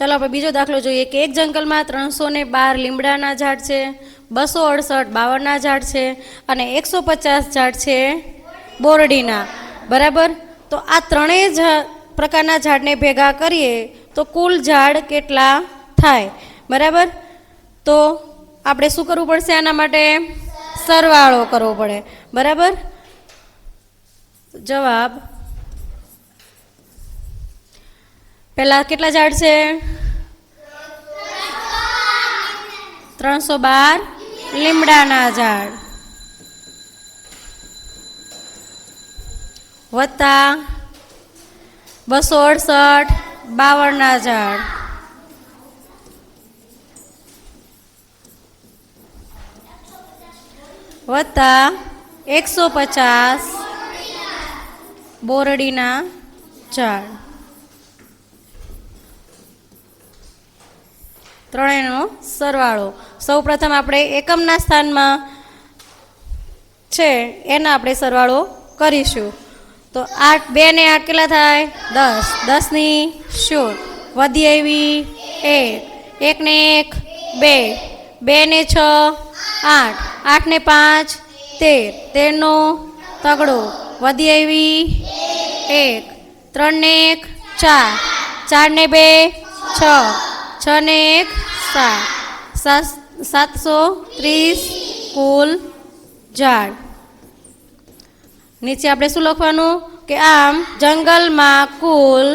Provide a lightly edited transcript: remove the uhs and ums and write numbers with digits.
ચાલો આપણે બીજો દાખલો જોઈએ કે એક જંગલમાં 312 લીમડાના ઝાડ છે, 268 બાવળના ઝાડ છે અને 150 ઝાડ છે બોરડીના. બરાબર. તો આ ત્રણેય પ્રકારના ઝાડને ભેગા કરીએ તો કુલ ઝાડ કેટલા થાય? બરાબર. તો આપણે શું કરવું પડશે? આના માટે સરવાળો કરવો પડે. બરાબર. જવાબ, પહેલા કેટલા ઝાડ છે? 312 લીમડાના ઝાડ વત્તા 268 બાવળના ઝાડ વત્તા 150 બોરડીના ઝાડ. ત્રણેયનો સરવાળો. સૌ પ્રથમ આપણે એકમના સ્થાનમાં છે એના આપણે સરવાળો કરીશું. તો 8 2 ને 8 કેટલા થાય? 10. 10 ની 0 વધી આવી 1. 1 ને 1 2. 2 ને 6 8. 8 ને 5 13. 13 નો તગડો વધી આવી 1. 3 ને 1 4. 4 ને 2 6. 6 ને 1 7. 730 કુલ ઝાડ. નીચે આપણે શું લખવાનું કે આમ જંગલમાં કુલ